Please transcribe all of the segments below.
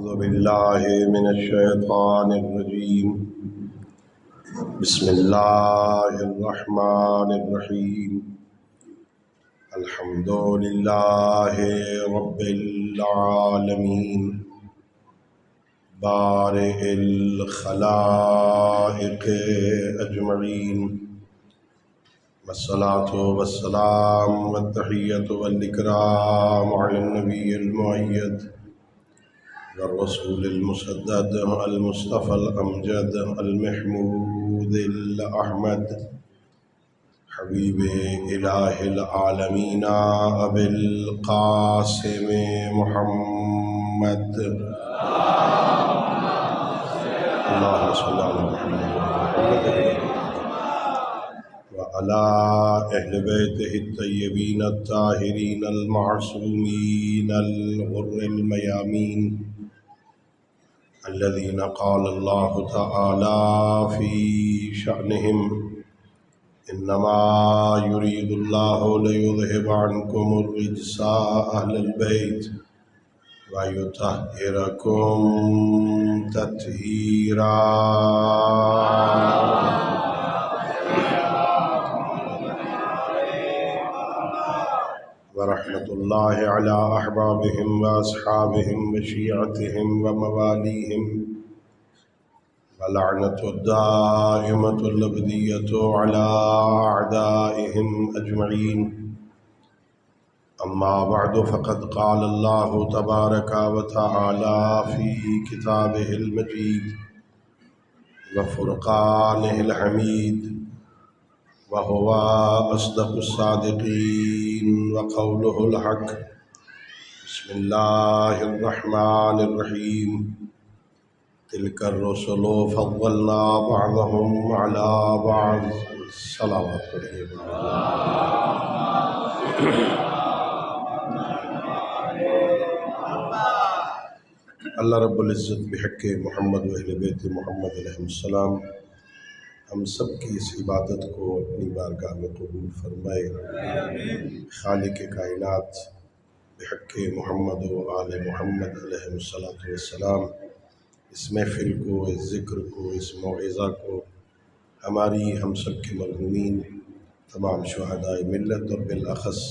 أعوذ بالله من الشيطان الرجيم. بسم الله الرحمن الرحيم. الحمد لله رب العالمين بارئ الخلائق أجمعين، والصلاة والسلام والتحية والإكرام على النبي المؤيد والرسول المسدد المصطفى الأمجد المحمود الأحمد حبيب إله العالمين أبي القاسم محمد. اللهم صل على محمد وعلى أهل بيته الطيبين الطاهرين المعصومين الغر الميامين الذين قال الله تعالى في شأنهم: إنما يريد الله ليذهب عنكم الرجس أهل البيت ويطهركم تطهيرا. ورحمة الله على أحبابهم وأصحابهم وشيعتهم ومواليهم، ولعنة الدائمة الأبدية على أعدائهم أجمعين. أما بعد، فقد قال الله تبارك وتعالى في كتابه المجيد وفرقانه الحميد، وهو أصدق الصادقين وقوله الحق. بسم الله الرحمن الرحيم. تلك الرسل فضلنا بعضهم على بعض. صلوات پڑھیے. اللہ رب العزت بحق محمد و اہل بیت محمد علیہ السلام ہم سب کی اس عبادت کو اپنی بارگاہ میں قبول فرمائے. خالق کائنات بحق محمد و آل محمد علیہ السلام اس محفل کو، اس ذکر کو، اس موعظہ کو ہماری ہم سب کے مرحومین، تمام شہداء ملت اور بالأخص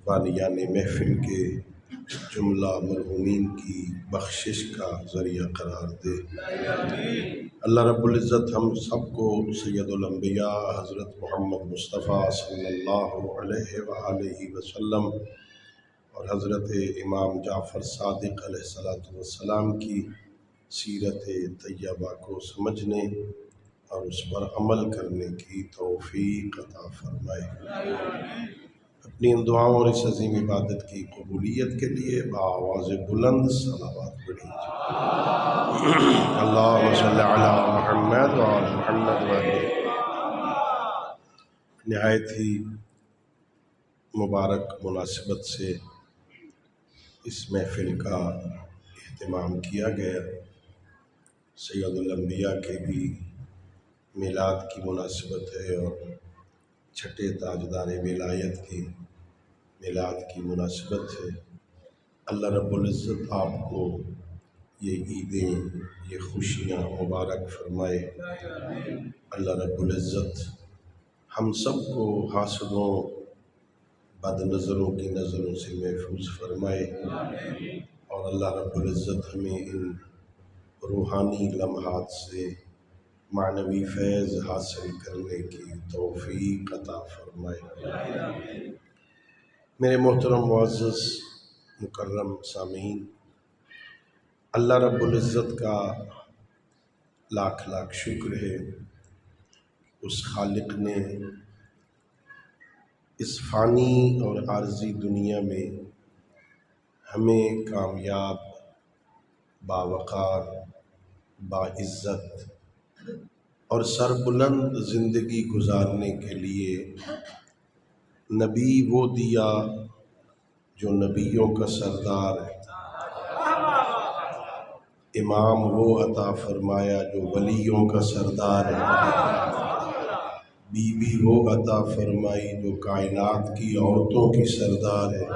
بانیان محفل کے جملہ مرحومین کی بخشش کا ذریعہ قرار دے. اللہ رب العزت ہم سب کو سید الانبیاء حضرت محمد مصطفیٰ صلی اللہ علیہ وآلہ وسلم اور حضرت امام جعفر صادق علیہ السلام کی سیرت طیبہ کو سمجھنے اور اس پر عمل کرنے کی توفیق عطا فرمائے. اپنی ان دعاؤں اور اس عظیم عبادت کی قبولیت کے لیے بآواز بلند صلوات پڑھیں. اللہم صلی علی محمد وعلی محمد وعلی. نہایت ہی مبارک مناسبت سے اس محفل کا اہتمام کیا گیا. سید الانبیاء کے بھی میلاد کی مناسبت ہے اور چھٹے تاجدار ولایت کی میلاد کی مناسبت ہے. اللہ رب العزت آپ کو یہ عیدیں، یہ خوشیاں مبارک فرمائے. اللہ رب العزت ہم سب کو حاسدوں، بد نظروں کی نظروں سے محفوظ فرمائے، اور اللہ رب العزت ہمیں ان روحانی لمحات سے معنوی فیض حاصل کرنے کی توفیق عطا فرمائے. میرے محترم معزز مکرم سامعین، اللہ رب العزت کا لاکھ لاکھ شکر ہے. اس خالق نے اس فانی اور عارضی دنیا میں ہمیں کامیاب، باوقار، باعزت اور سربلند زندگی گزارنے کے لیے نبی وہ دیا جو نبیوں کا سردار ہے، امام وہ عطا فرمایا جو ولیوں کا سردار ہے، بی بی وہ عطا فرمائی جو کائنات کی عورتوں کی سردار ہے،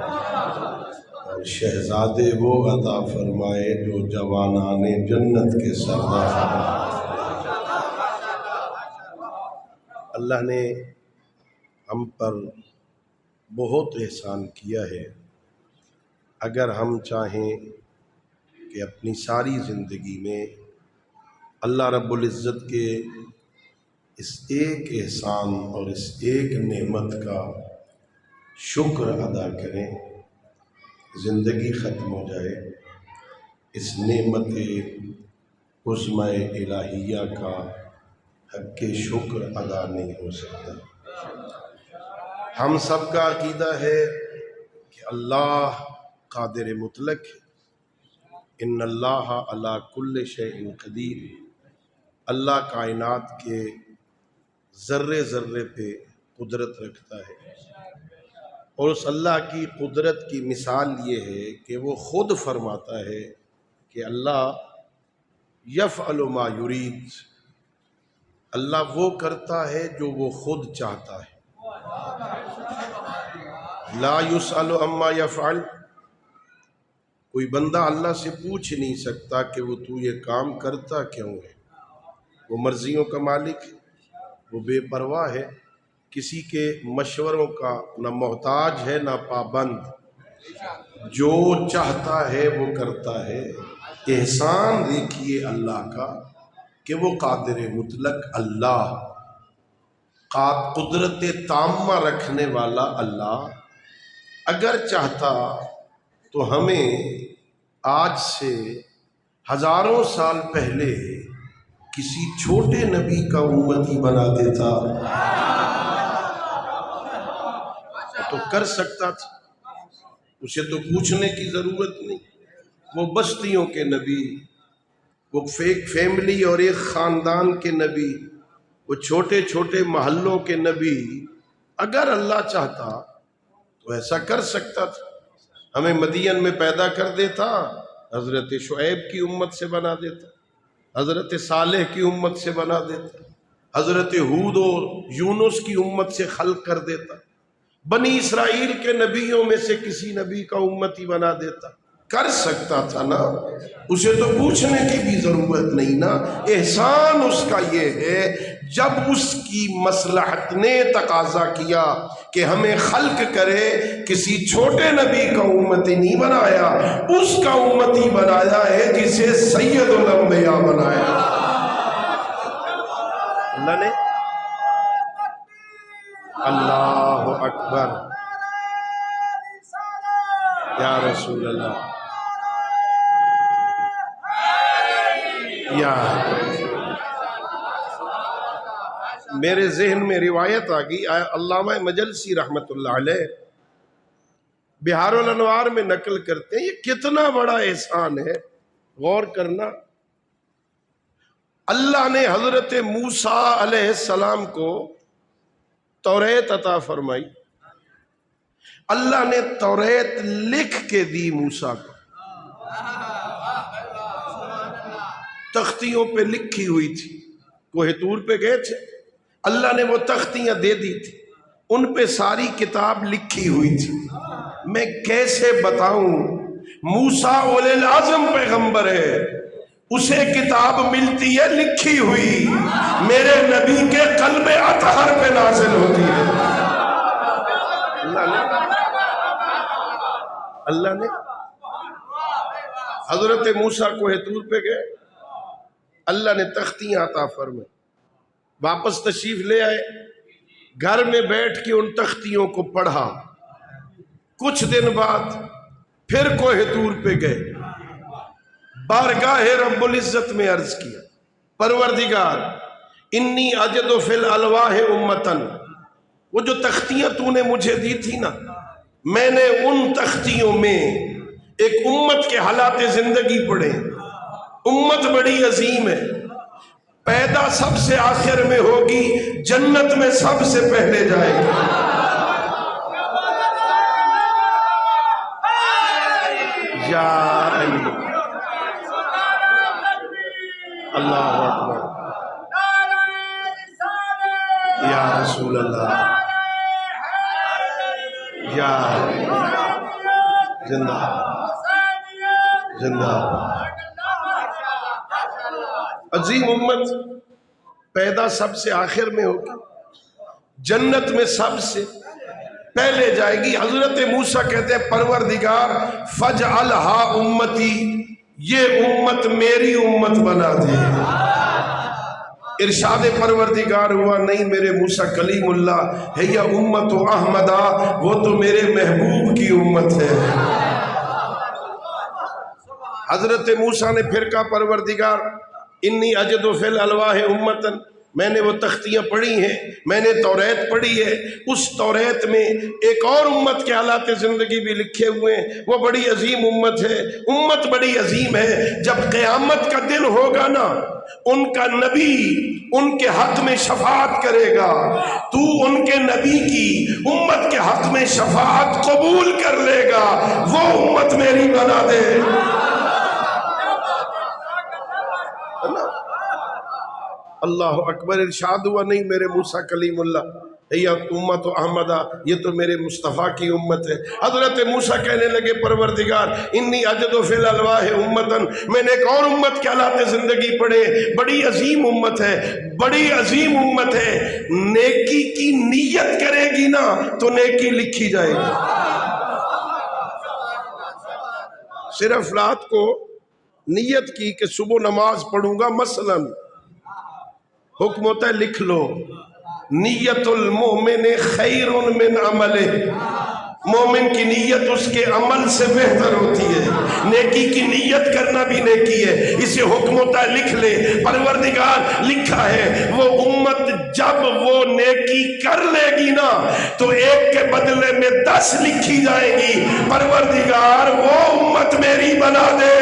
اور شہزادے وہ عطا فرمائے جو جوانان جنت کے سردار۔ اللہ نے ہم پر بہت احسان کیا ہے۔ اگر ہم چاہیں کہ اپنی ساری زندگی میں اللہ رب العزت کے اس ایک احسان اور اس ایک نعمت کا شکر ادا کریں، زندگی ختم ہو جائے، اس نعمت عظمہ الہیہ کا حق شکر ادا نہیں ہو سکتا۔ ہم سب کا عقیدہ ہے کہ اللہ قادر مطلق ہے، ان اللہ علی کل شیء قدیر، اللہ کائنات کے ذرے ذرے پہ قدرت رکھتا ہے، اور اس اللہ کی قدرت کی مثال یہ ہے کہ وہ خود فرماتا ہے کہ اللہ یفعل ما یرید، اللہ وہ کرتا ہے جو وہ خود چاہتا ہے۔ لا یسأل عما یفعل، کوئی بندہ اللہ سے پوچھ نہیں سکتا کہ تو یہ کام کرتا کیوں ہے۔ وہ مرضیوں کا مالک ہے، وہ بے پرواہ ہے، کسی کے مشوروں کا نہ محتاج ہے نہ پابند، جو چاہتا ہے وہ کرتا ہے۔ احسان دیکھیے اللہ کا کہ وہ قادر مطلق اللہ، قدرت تامہ رکھنے والا اللہ اگر چاہتا تو ہمیں آج سے ہزاروں سال پہلے کسی چھوٹے نبی کا امتی بنا دیتا تو کر سکتا تھا، اسے تو پوچھنے کی ضرورت نہیں۔ وہ بستیوں کے نبی، وہ فیملی اور ایک خاندان کے نبی، وہ چھوٹے چھوٹے محلوں کے نبی، اگر اللہ چاہتا تو ایسا کر سکتا تھا۔ ہمیں مدین میں پیدا کر دیتا، حضرت شعیب کی امت سے بنا دیتا، حضرت صالح کی امت سے بنا دیتا، حضرت ہود و یونس کی امت سے خلق کر دیتا، بنی اسرائیل کے نبیوں میں سے کسی نبی کا امتی بنا دیتا، کر سکتا تھا نا، اسے تو پوچھنے کی بھی ضرورت نہیں نا۔ احسان اس کا یہ ہے جب اس کی مصلحت نے تقاضا کیا کہ ہمیں خلق کرے، کسی چھوٹے نبی کا امتی نہیں بنایا، اس کا امتی بنایا ہے جسے سید الانبیاء بنایا اللہ نے۔ اللہ اکبر، یا رسول اللہ، یا میرے ذہن میں روایت آ گئی، علامہ مجلسی رحمت اللہ علیہ بہار الانوار میں نقل کرتے ہیں، یہ کتنا بڑا احسان ہے، غور کرنا۔ اللہ نے حضرت موسیٰ علیہ السلام کو توریت عطا فرمائی، اللہ نے توریت لکھ کے دی موسیٰ کو، تختیوں پہ لکھی ہوئی تھی، کوہ طور پہ گئے تھے، اللہ نے وہ تختیاں دے دی تھی، ان پہ ساری کتاب لکھی ہوئی تھی۔ میں کیسے بتاؤں، موسیٰ اولی العزم پیغمبر ہے، اسے کتاب ملتی ہے لکھی ہوئی، میرے نبی کے قلب اطہر پہ نازل ہوتی ہے۔ اللہ نے حضرت موسیٰ کوہ طور پہ گئے، اللہ نے تختیاں عطا فرمائے، واپس تشریف لے آئے، گھر میں بیٹھ کے ان تختیوں کو پڑھا، کچھ دن بعد پھر کوہ طور پہ گئے، بارگاہ رب العزت میں عرض کیا، پروردگار انی اجد فی الالواح امتن، وہ جو تختیاں تو نے مجھے دی تھی نا، میں نے ان تختیوں میں ایک امت کے حالات زندگی پڑھے، امت بڑی عظیم ہے، پیدا سب سے آخر میں ہوگی، جنت میں سب سے پہلے جائے گی۔ یا علی، اللہ اکبر، یا رسول اللہ، یا زندہ عظیم امت پیدا سب سے آخر میں ہوگی، جنت میں سب سے پہلے جائے گی۔ حضرت موسیٰ کہتے ہیں پروردگار فجعلھا امتی، یہ امت میری امت بنا دے۔ ارشاد پروردگار ہوا نہیں میرے موسیٰ کلیم اللہ ہے یا امت احمدہ، وہ تو میرے محبوب کی امت ہے۔ حضرت موسیٰ نے پھر کہا پروردگار انی اجد فی الالواح امتن، میں نے وہ تختیاں پڑھی ہیں، میں نے توریت پڑھی ہے، اس توریت میں ایک اور امت کے حالات زندگی بھی لکھے ہوئے ہیں، وہ بڑی عظیم امت ہے، امت بڑی عظیم ہے۔ جب قیامت کا دن ہوگا نا، ان کا نبی ان کے حق میں شفاعت کرے گا، تو ان کے نبی کی امت کے حق میں شفاعت قبول کر لے گا، وہ امت میری بنا دے۔ اللہ اکبر۔ ارشاد ہوا نہیں میرے موسیٰ کلیم اللہ یا امت احمدہ، یہ تو میرے مصطفیٰ کی امت ہے۔ حضرت موسیٰ کہنے لگے پروردگار انی اجد فی الالواح امتن، میں نے ایک اور امت کے حالات زندگی پڑھے، بڑی عظیم امت ہے، بڑی عظیم امت ہے، نیکی کی نیت کرے گی نا تو نیکی لکھی جائے گی۔ صرف رات کو نیت کی کہ صبح نماز پڑھوں گا مثلاً، حکم ہوتا ہے لکھ لو نیت المومن خیر من عملہ، مومن کی نیت اس کے عمل سے بہتر ہوتی ہے، نیکی کی نیت کرنا بھی نیکی ہے، اسے حکم ہوتا ہے لکھ لے۔ پروردگار لکھا ہے وہ امت جب وہ نیکی کر لے گی نا تو ایک کے بدلے میں 10 لکھی جائے گی، پروردگار وہ امت میری بنا دے۔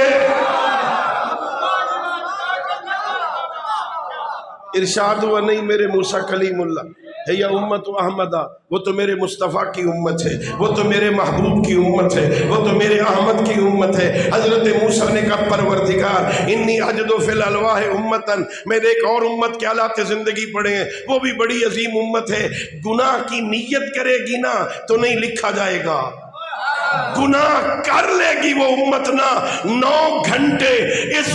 ارشاد ہوا نہیں میرے موسیٰ کلیم اللہ ہے یا امت احمدہ، وہ تو میرے مصطفیٰ کی امت ہے، وہ تو میرے محبوب کی امت ہے، وہ تو میرے احمد کی امت ہے۔ حضرت موسیٰ نے کہا پروردگار انی اجد فی الالواح امتن، میں نے ایک اور امت کے حالات زندگی پڑھے ہیں، وہ بھی بڑی عظیم امت ہے، گناہ کی نیت کرے گی نا تو نہیں لکھا جائے گا، گناہ کر لے گی وہ امت نا 9 گھنٹے اس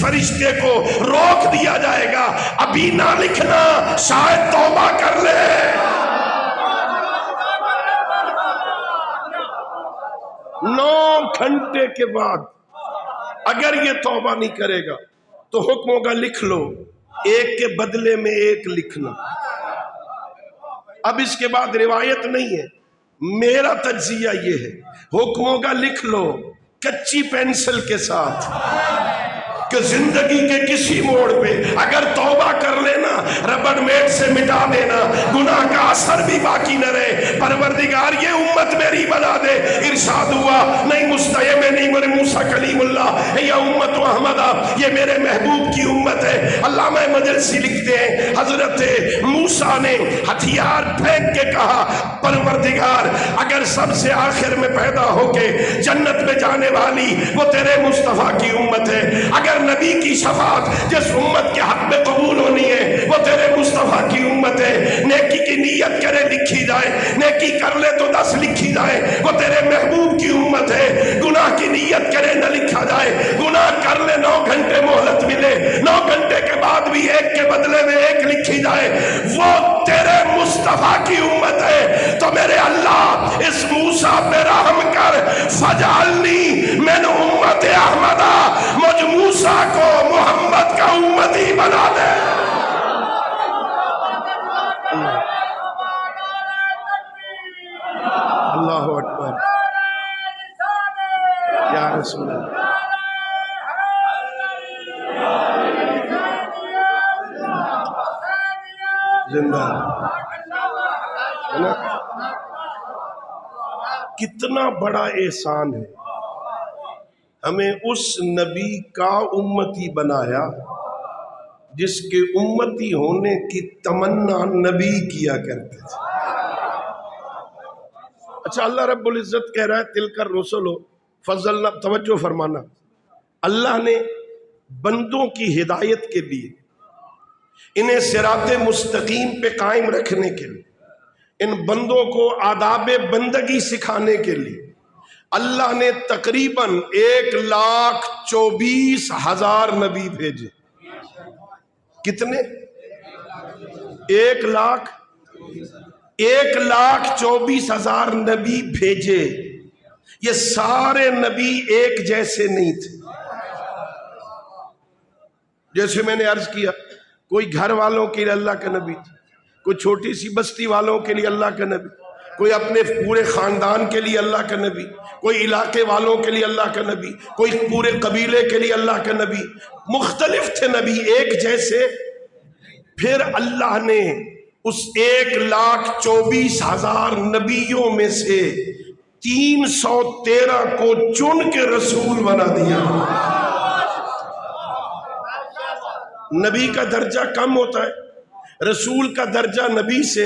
فرشتے کو روک دیا جائے گا، ابھی نہ لکھنا، شاید توبہ کر لے۔ 9 گھنٹے کے بعد اگر یہ توبہ نہیں کرے گا تو حکم ہوگا لکھ لو، ایک کے بدلے میں 1 لکھنا۔ اب اس کے بعد روایت نہیں ہے، میرا تجزیہ یہ ہے، حکموں کا لکھ لو کچی پینسل کے ساتھ کہ زندگی کے کسی موڑ پہ اگر توبہ کر لینا ربڑ میٹ سے مٹا دینا، گناہ کا اثر بھی باقی نہ رہے، پروردگار یہ امت میری بنا دے۔ ارشاد ہوا نہیں مستحی میں نہیں میرے موسیٰ کلیم اللہ یا امت احمدہ، یہ میرے محبوب کی امت ہے۔ علامہ مجلسی لکھتے ہیں حضرت موسیٰ نے ہتھیار پھینک کے کہا پروردگار اگر سب سے آخر میں پیدا ہو کے جنت میں جانے والی وہ تیرے مصطفیٰ کی امت ہے، اگر نبی کی شفاعت جس امت کے حق میں قبول ہونی ہے وہ تیرے مصطفیٰ کی امت ہے، نیکی کی نیت کرے لکھی جائے، نیکی کر لے تو 10 لکھی جائے، وہ تیرے محبوب کی امت ہے، گناہ کی نیت کرے نہ لکھا جائے، گناہ کر لے 9 گھنٹے مہلت ملے، 9 گھنٹے کے بعد بھی 1 کے بدلے میں 1 لکھی جائے، وہ تیرے مصطفیٰ کی امت ہے۔ تو میرے اللہ اس موسیٰ پہ رحم کر، فجعلنی من امت احمدہ، مجھ موسیٰ کو محمد کا امتی بنا دے۔ اللہ اکبر یا رسول اللہ۔ زندہ کتنا بڑا احسان ہے، ہمیں اس نبی کا امتی بنایا جس کے امتی ہونے کی تمنا نبی کیا کرتے تھے۔ اچھا اللہ رب العزت کہہ رہا ہے تلک الرسل فضلنا، توجہ فرمانا، اللہ نے بندوں کی ہدایت کے لیے، انہیں صراط مستقیم پہ قائم رکھنے کے لیے، ان بندوں کو آداب بندگی سکھانے کے لیے اللہ نے تقریباً 1,24,000 نبی بھیجے۔ کتنے؟ 1,24,000 نبی بھیجے. یہ سارے نبی ایک جیسے نہیں تھے. جیسے میں نے عرض کیا، کوئی گھر والوں کے لیے اللہ کا نبی تھا، کوئی چھوٹی سی بستی والوں کے لیے اللہ کا نبی، کوئی اپنے پورے خاندان کے لیے اللہ کا نبی، کوئی علاقے والوں کے لیے اللہ کا نبی، کوئی پورے قبیلے کے لیے اللہ کا نبی. مختلف تھے نبی، ایک جیسے. پھر اللہ نے اس 1,24,000 نبیوں میں سے 313 کو چن کے رسول بنا دیا. نبی کا درجہ کم ہوتا ہے، رسول کا درجہ نبی سے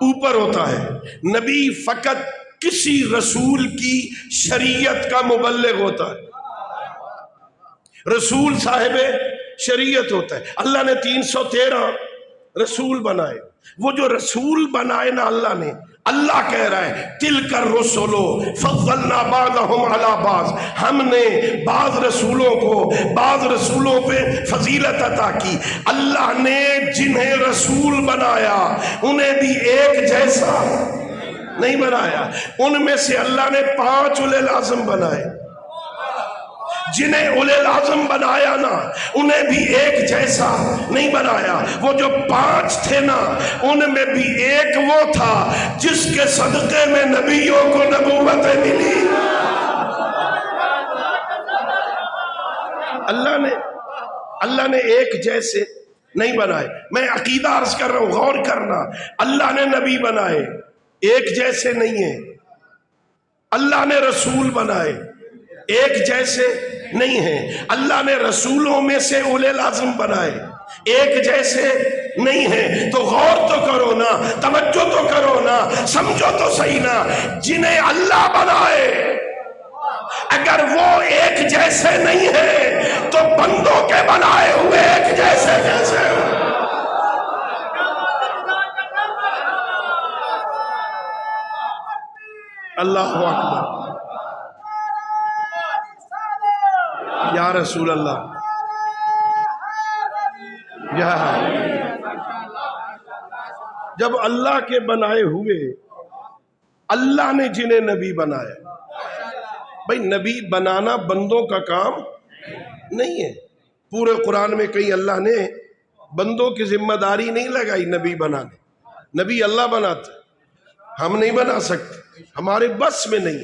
اوپر ہوتا ہے. نبی فقط کسی رسول کی شریعت کا مبلغ ہوتا ہے، رسول صاحب شریعت ہوتا ہے. اللہ نے 313 رسول بنائے. وہ جو رسول بنائے نا اللہ نے، اللہ کہہ رہا ہے تِلْكَ الرُّسُلُ فَضَّلْنَا بَعْضَهُمْ عَلَى بَعْضٍ، ہم نے بعض رسولوں کو بعض رسولوں پہ فضیلت عطا کی. اللہ نے جنہیں رسول بنایا انہیں بھی ایک جیسا نہیں بنایا. ان میں سے اللہ نے 5 اولے العزم بنائے. جنہیں اولے العزم بنایا نا انہیں بھی ایک جیسا نہیں بنایا. وہ جو 5 تھے نا ان میں بھی ایک وہ تھا جس کے صدقے میں نبیوں کو نبوت ملی. اللہ نے ایک جیسے نہیں بنائے. میں عقیدہ عرض کر رہا ہوں، غور کرنا. اللہ نے نبی بنائے ایک جیسے نہیں ہیں، اللہ نے رسول بنائے ایک جیسے نہیں ہیں. اللہ نے رسولوں میں سے اولے العزم بنائے ایک جیسے نہیں ہیں. تو غور تو کرو نا، توجہ تو کرو نا، سمجھو تو صحیح نا. جنہیں اللہ بنائے اگر وہ ایک جیسے نہیں ہیں تو بندوں کے بنائے ہوئے ایک جیسے کیسے ہو؟ اللہ اکبر. یا رسول اللہ، جب اللہ کے بنائے ہوئے، اللہ نے جنہیں نبی بنایا. بھئی نبی بنانا بندوں کا کام نہیں ہے. پورے قرآن میں کہیں اللہ نے بندوں کی ذمہ داری نہیں لگائی نبی بنانے. نبی اللہ بناتے، ہم نہیں بنا سکتے، ہمارے بس میں نہیں،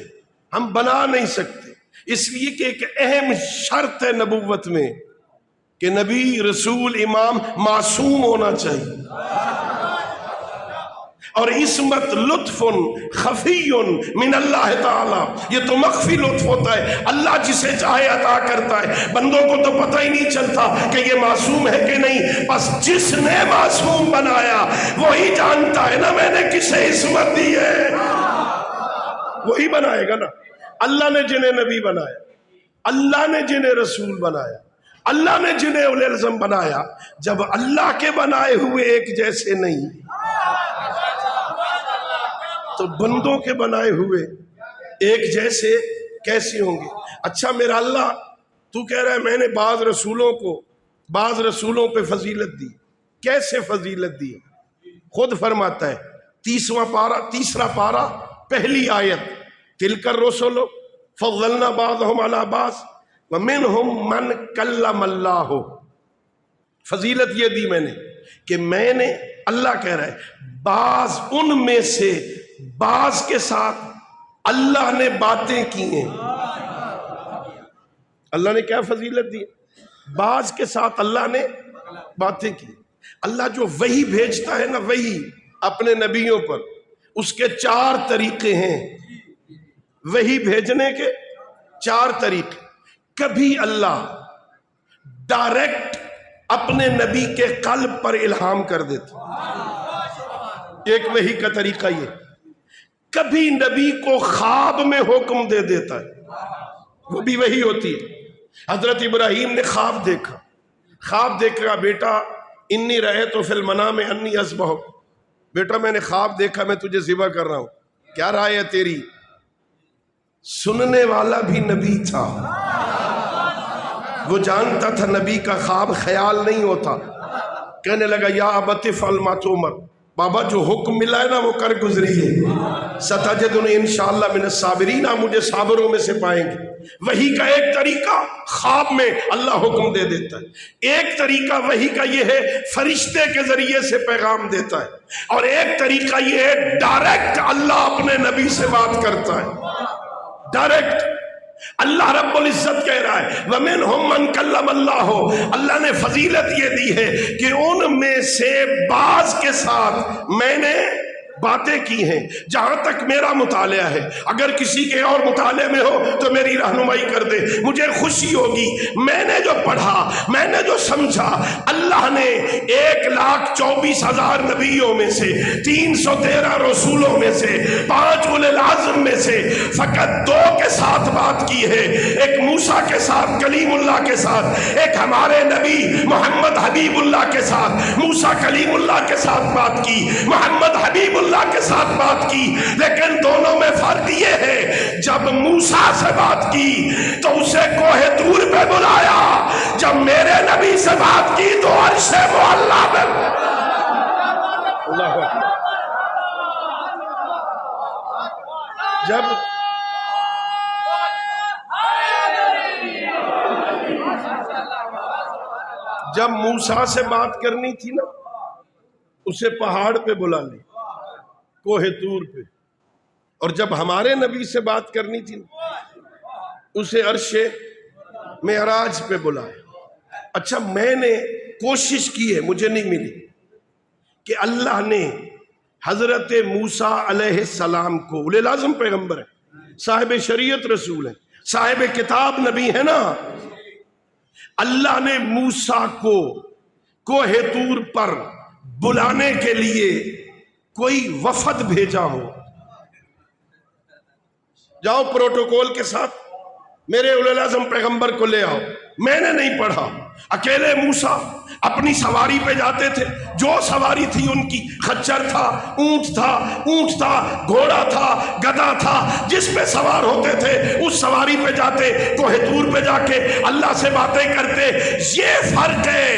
ہم بنا نہیں سکتے. اس لیے کہ ایک اہم شرط ہے نبوت میں کہ نبی رسول امام معصوم ہونا چاہیے. اور عصمت لطف خفی من اللہ تعالی، یہ تو مخفی لطف ہوتا ہے، اللہ جسے چاہے عطا کرتا ہے. بندوں کو تو پتہ ہی نہیں چلتا کہ یہ معصوم ہے کہ نہیں. بس جس نے معصوم بنایا وہی جانتا ہے نا میں نے کسے عصمت دی ہے، وہی بنائے گا نا. اللہ نے جنہیں نبی بنایا، اللہ نے جنہیں رسول بنایا، اللہ نے جنہیں اولے العزم بنایا. جب اللہ کے بنائے ہوئے ایک جیسے نہیں تو بندوں کے بنائے ہوئے ایک جیسے کیسے ہوں گے؟ اچھا میرا اللہ تو کہہ رہا ہے میں نے بعض رسولوں پہ فضیلت دی. کیسے فضیلت دی؟ خود فرماتا ہے تیسرا پارہ پہلی آیت، تِلْكَ الرُّسُلُ فَضَّلْنَا بَعْضَهُمْ عَلَى بَعْضٍ وَمِنْهُمْ مَنْ كَلَّمَ اللَّهُ. فضیلت یہ دی میں نے کہ میں نے، اللہ کہہ رہا ہے بعض ان میں سے بعض کے ساتھ اللہ نے باتیں کی ہیں. اللہ نے کیا فضیلت دی؟ بعض کے ساتھ اللہ نے باتیں کی. اللہ جو وحی بھیجتا ہے نا، وحی اپنے نبیوں پر، اس کے 4 طریقے ہیں. وحی بھیجنے کے 4 طریقے. کبھی اللہ ڈائریکٹ اپنے نبی کے قلب پر الہام کر دیتا، ایک وحی کا طریقہ یہ. کبھی نبی کو خواب میں حکم دے دیتا ہے، وہ بھی وحی ہوتی ہے. حضرت ابراہیم نے خواب دیکھا بیٹا انی رأیت فی المنام انی اذبحک، بیٹا میں نے خواب دیکھا میں تجھے ذبح کر رہا ہوں. کیا رائے ہے تیری؟ سننے والا بھی نبی تھا، وہ جانتا تھا نبی کا خواب خیال نہیں ہوتا. کہنے لگا یا ابت افعل ما تؤمر، بابا جو حکم ملا ہے نا وہ کر گزریے، ستجدنی انشاءاللہ من الصابرین، آپ مجھے صابروں میں سے پائیں گے۔ وحی کا ایک طریقہ خواب میں اللہ حکم دے دیتا ہے، ایک طریقہ وحی کا یہ ہے فرشتے کے ذریعے سے پیغام دیتا ہے، اور ایک طریقہ یہ ہے ڈائریکٹ اللہ اپنے نبی سے بات کرتا ہے، ڈائریکٹ۔ اللہ رب العزت کہہ رہا ہے وَمِنْهُمْ مَنْ كَلَّمَ اللَّهُ، اللہ نے فضیلت یہ دی ہے کہ ان میں سے بعض کے ساتھ میں نے باتیں کی ہیں، جہاں تک میرا مطالعہ ہے، اگر کسی کے اور مطالعے میں ہو تو میری رہنمائی کر دے، مجھے خوشی ہوگی۔ میں نے جو پڑھا، میں نے جو سمجھا، اللہ نے 1,24,000 نبیوں میں سے، 313 رسولوں میں سے، 5 اولی العزم میں سے فقط 2 کے ساتھ بات کی ہے، ایک موسیٰ کے ساتھ کلیم اللہ کے ساتھ، ایک ہمارے نبی محمد حبیب اللہ کے ساتھ، موسیٰ کلیم اللہ کے ساتھ بات کی، محمد حبیب اللہ کے ساتھ بات کی، لیکن دونوں میں فرق یہ ہے جب موسیٰ سے بات کی تو اسے کوہ طور پہ بلایا، جب میرے نبی سے بات کی تو عرش معلیٰ میں۔ اللہ اکبر۔ جب موسیٰ سے بات کرنی تھی نا، اسے پہاڑ پہ بلا لی، کوہ طور پہ، اور جب ہمارے نبی سے بات کرنی تھی اسے عرش معراج پہ بلایا۔ اچھا میں نے کوشش کی ہے، مجھے نہیں ملی، کہ اللہ نے حضرت موسیٰ علیہ السلام کو، اولی العزم پیغمبر ہے، صاحب شریعت رسول ہے، صاحب کتاب نبی ہے نا، اللہ نے موسیٰ کو کوہ طور پر بلانے کے لیے کوئی وفد بھیجا ہو، جاؤ پروٹوکول کے ساتھ میرے اولی العزم پیغمبر کو لے آؤ۔ میں نے نہیں پڑھا، اکیلے موسیٰ اپنی سواری پہ جاتے تھے، جو سواری تھی ان کی، خچر تھا، اونٹ تھا، گھوڑا تھا، گدھا تھا، جس پہ سوار ہوتے تھے اس سواری پہ جاتے، کوہ طور پہ جا کے اللہ سے باتیں کرتے۔ یہ فرق ہے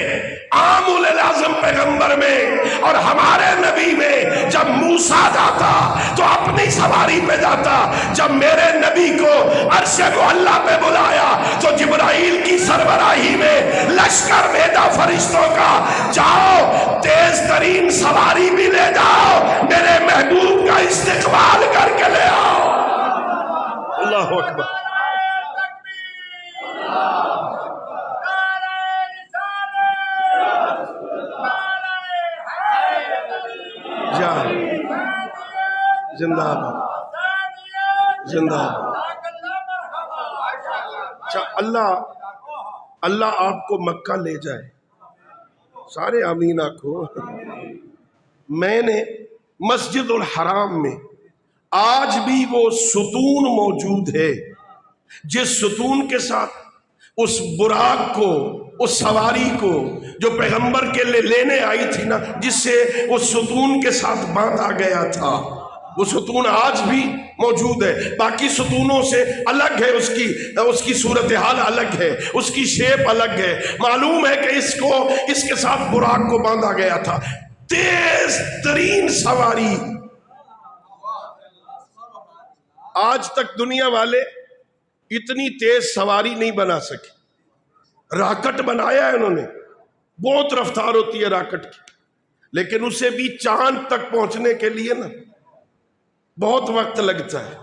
عام اولی العزم پیغمبر میں اور ہمارے نبی میں۔ جب موسیٰ جاتا تو اپنی سواری پہ جاتا، جب میرے نبی کو عرش معلیٰ پہ بلایا تو جبرائیل کی سربراہی میں لشکر بھیجا فرشتوں کا، جاؤ تیز ترین سواری بھی لے جاؤ، میرے محبوب کا استقبال کر کے لے آؤ۔ اللہ اکبر۔ زندہ باد، زندہ باد۔ اچھا اللہ آپ کو مکہ لے جائے، سارے آمین آنکھو۔ میں نے مسجد الحرام میں آج بھی وہ ستون موجود ہے، جس ستون کے ساتھ اس براق کو، اس سواری کو جو پیغمبر کے لیے لینے آئی تھی نا، جس سے اس ستون کے ساتھ باندھا گیا تھا، وہ ستون آج بھی موجود ہے۔ باقی ستونوں سے الگ ہے، اس کی صورتحال الگ ہے، اس کی شیپ الگ ہے۔ معلوم ہے کہ اس کے ساتھ براق کو باندھا گیا تھا، تیز ترین سواری۔ آج تک دنیا والے اتنی تیز سواری نہیں بنا سکے۔ راکٹ بنایا ہے انہوں نے، بہت رفتار ہوتی ہے راکٹ کی، لیکن اسے بھی چاند تک پہنچنے کے لیے نا بہت وقت لگتا ہے۔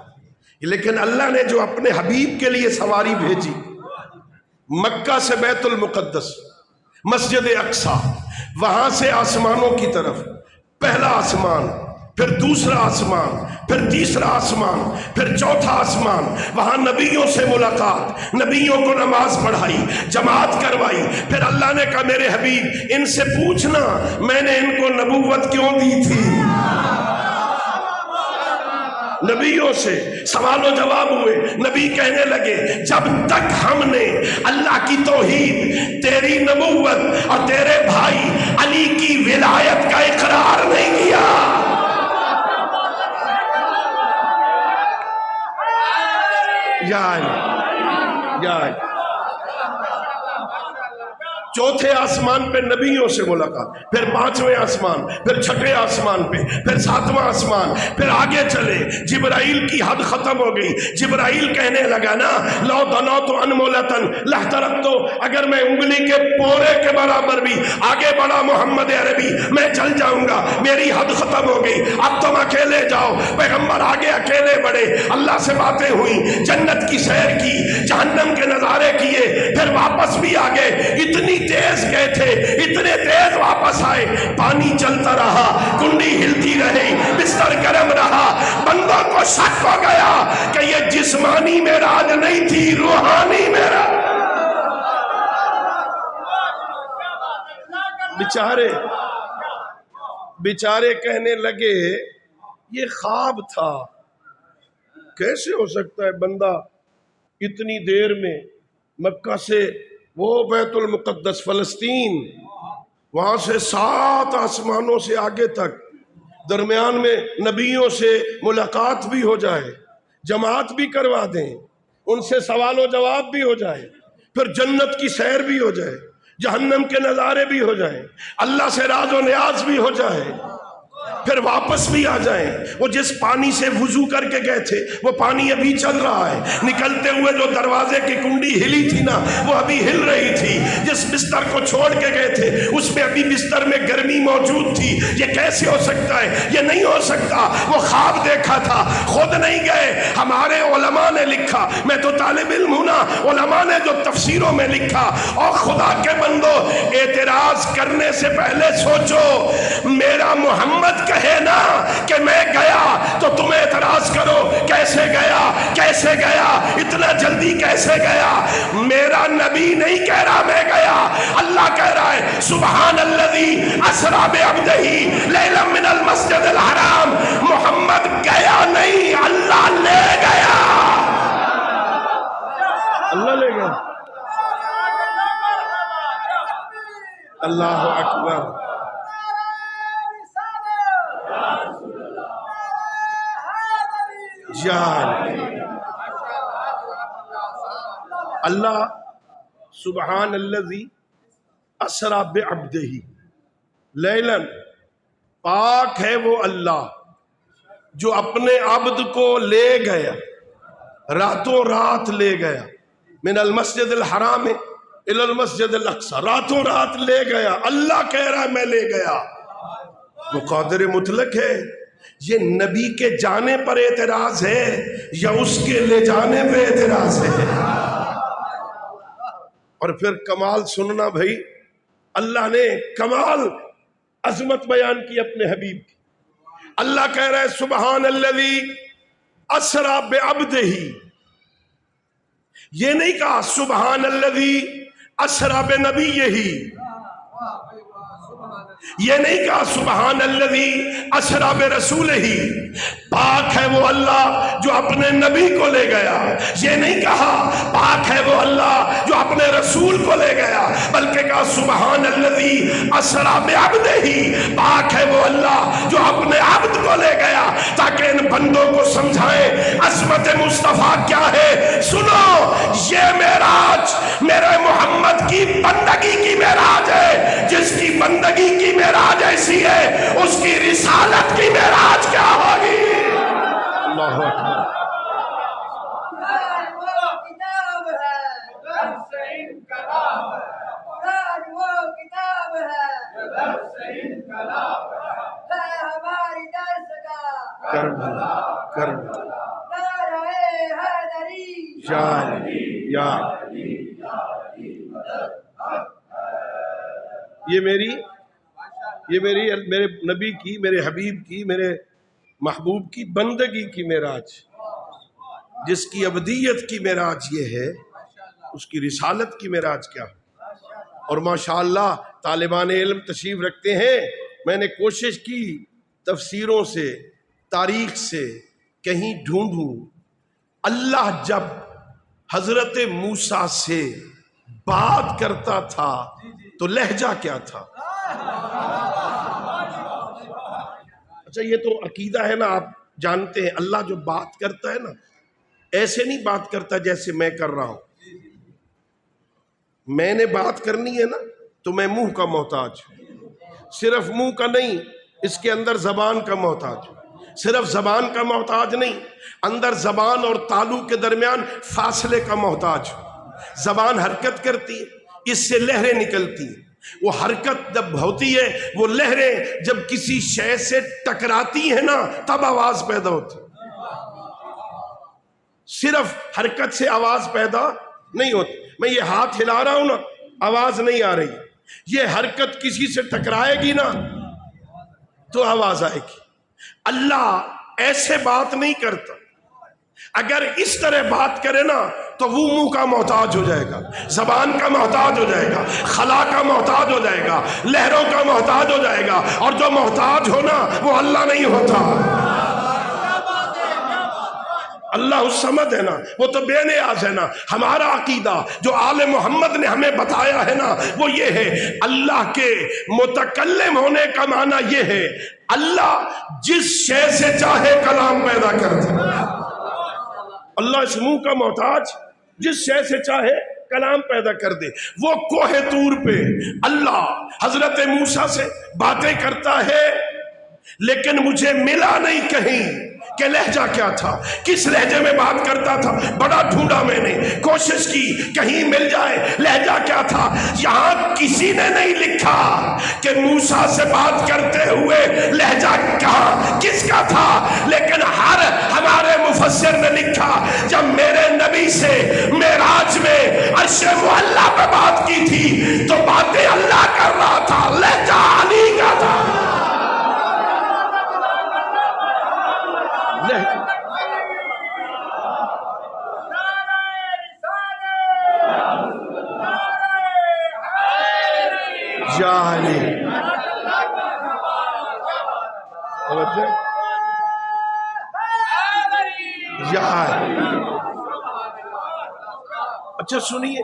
لیکن اللہ نے جو اپنے حبیب کے لیے سواری بھیجی، مکہ سے بیت المقدس، مسجد اقصی، وہاں سے آسمانوں کی طرف، پہلا آسمان، پھر دوسرا آسمان، پھر تیسرا آسمان، پھر چوتھا آسمان، وہاں نبیوں سے ملاقات، نبیوں کو نماز پڑھائی، جماعت کروائی۔ پھر اللہ نے کہا میرے حبیب ان سے پوچھنا میں نے ان کو نبوت کیوں دی تھی۔ نبیوں سے سوال و جواب ہوئے، نبی کہنے لگے جب تک ہم نے اللہ کی توحید، تیری نبوت اور تیرے بھائی علی کی ولایت کا اقرار نہیں کیا، یا چوتھے آسمان پہ نبیوں سے ملاقات، پھر پانچویں آسمان، پھر چھٹے آسمان پہ، پھر ساتواں آسمان، پھر آگے چلے جبرائیل کی حد ختم ہو گئی۔ جبرائیل کہنے لگا نا لو دنوت انمولتن لہترقت، اگر میں انگلی کے پورے کے برابر بھی آگے بڑھا محمد عربی میں چل جاؤں گا، میری حد ختم ہو گئی، اب تم اکیلے جاؤ۔ پیغمبر آگے اکیلے بڑھے، اللہ سے باتیں ہوئی، جنت کی سیر کی، جہنم کے نظارے کیے، پھر واپس بھی آگے، اتنی تیز گئے تھے، اتنے تیز واپس آئے، پانی چلتا رہا، کنڈی ہلتی رہی، بستر گرم رہا۔ بندوں کو شک ہو گیا کہ یہ جسمانی معراج نہیں تھی، روحانی معراج۔ بیچارے کہنے لگے یہ خواب تھا، کیسے ہو سکتا ہے بندہ اتنی دیر میں مکہ سے وہ بیت المقدس فلسطین، وہاں سے 7 آسمانوں سے آگے تک، درمیان میں نبیوں سے ملاقات بھی ہو جائے، جماعت بھی کروا دیں، ان سے سوال و جواب بھی ہو جائے، پھر جنت کی سیر بھی ہو جائے، جہنم کے نظارے بھی ہو جائیں، اللہ سے راز و نیاز بھی ہو جائے، پھر واپس بھی آ جائیں۔ وہ جس پانی سے وضو کر کے گئے تھے وہ پانی ابھی چل رہا ہے، نکلتے ہوئے جو دروازے کی کنڈی ہلی تھی نا وہ ابھی ہل رہی تھی، جس بستر کو چھوڑ کے گئے تھے اس میں ابھی بستر میں گرمی موجود تھی۔ یہ کیسے ہو سکتا ہے؟ یہ نہیں ہو سکتا، وہ خواب دیکھا تھا، خود نہیں گئے، ہمارے علماء نے لکھا، میں تو طالب علم ہوں نا، علماء نے جو تفسیروں میں لکھا۔ اور خدا کے بندو اعتراض کرنے سے پہلے سوچو، میرا محمد کہے نا کہ میں گیا تو تم اعتراض کرو کیسے گیا، کیسے گیا، اتنا جلدی کیسے گیا؟ میرا نبی نہیں کہہ رہا میں گیا، اللہ کہہ رہا ہے سبحان الذی اسری بعبدہ لیلا من المسجد الحرام۔ محمد گیا نہیں، اللہ لے گیا، اللہ لے گیا۔ اللہ اکبر۔ اللہ سبحان الذی اسری بعبدہ لیلاً، پاک ہے وہ اللہ جو اپنے عبد کو لے گیا، راتوں رات لے گیا، من المسجد الحرام الی المسجد الاقصی، راتوں رات لے گیا۔ اللہ کہہ رہا ہے میں لے گیا، وہ قادر مطلق ہے۔ یہ نبی کے جانے پر اعتراض ہے یا اس کے لے جانے پہ اعتراض ہے؟ اور پھر کمال سننا بھائی، اللہ نے کمال عظمت بیان کی اپنے حبیب کی۔ اللہ کہہ رہا ہے سبحان الذی اسری بعبدہ، یہ نہیں کہا سبحان الذی اسری بنبیہ، یہ نہیں کہا سبحان الذی اسری برسولہ، پاک ہے وہ اللہ جو اپنے نبی کو لے گیا۔ یہ نہیں کہا پاک ہے وہ اللہ جو اپنے رسول کو لے گیا، بلکہ کہا سبحان الذی اسری بعبدہ، پاک ہے وہ اللہ جو اپنے عبد کو لے گیا، تاکہ ان بندوں کو سمجھائیں عظمت مصطفیٰ کیا ہے۔ سنو، یہ معراج میرے محمد کی بندگی کی معراج ہے، جس کی بندگی کی معراج ایسی ہے اس کی رسالت کی معراج کیا ہوگی؟ اللہ اکبر۔ یہ میری میرے نبی کی، میرے حبیب کی، میرے محبوب کی بندگی کی معراج، جس کی ابدیت کی معراج یہ ہے، اس کی رسالت کی معراج کیا ہے؟ اور ماشاءاللہ طالبان علم تشریف رکھتے ہیں، میں نے کوشش کی تفسیروں سے، تاریخ سے کہیں ڈھونڈوں اللہ جب حضرت موسیٰ سے بات کرتا تھا تو لہجہ کیا تھا؟ اچھا یہ تو عقیدہ ہے نا، آپ جانتے ہیں اللہ جو بات کرتا ہے نا ایسے نہیں بات کرتا جیسے میں کر رہا ہوں۔ میں نے بات کرنی ہے نا تو میں منہ کا محتاج ہوں، صرف منہ کا نہیں، اس کے اندر زبان کا محتاج ہوں، صرف زبان کا محتاج نہیں، اندر زبان اور تالو کے درمیان فاصلے کا محتاج ہوں۔ زبان حرکت کرتی ہے، اس سے لہریں نکلتی ہیں، وہ حرکت جب ہوتی ہے، وہ لہریں جب کسی شے سے ٹکراتی ہیں نا تب آواز پیدا ہوتی ہے۔ صرف حرکت سے آواز پیدا نہیں ہوتی۔ میں یہ ہاتھ ہلا رہا ہوں نا، آواز نہیں آ رہی، یہ حرکت کسی سے ٹکرائے گی نا تو آواز آئے گی۔ اللہ ایسے بات نہیں کرتا، اگر اس طرح بات کرے نا تو وہ منہ کا محتاج ہو جائے گا، زبان کا محتاج ہو جائے گا، خلا کا محتاج ہو جائے گا، لہروں کا محتاج ہو جائے گا، اور جو محتاج ہونا وہ اللہ نہیں ہوتا۔ اللہ الصمد ہے نا، وہ تو بے نیاز ہے نا۔ ہمارا عقیدہ جو آل محمد نے ہمیں بتایا ہے نا وہ یہ ہے، اللہ کے متکلم ہونے کا معنی یہ ہے اللہ جس شے سے چاہے کلام پیدا کرتا ہے۔ اللہ اس منہ کا محتاج، جس شے سے چاہے کلام پیدا کر دے۔ وہ کوہ طور پہ اللہ حضرت موسیٰ سے باتیں کرتا ہے، لیکن مجھے ملا نہیں کہیں کہ لہجہ کیا تھا، کس لہجے میں بات کرتا تھا۔ بڑا ڈھونڈا میں نے، کوشش کی کہیں مل جائے لہجہ کیا تھا۔ یہاں کسی نے نہیں لکھا کہ موسیٰ سے بات کرتے ہوئے لہجہ کہاں کس کا تھا، لیکن ہر ہمارے مفسر نے لکھا جب میرے نبی سے معراج میں عرش معلیٰ پہ بات کی تھی تو باتیں اللہ کر رہا تھا، لہجہ علی کا تھا۔ اچھا سنیے،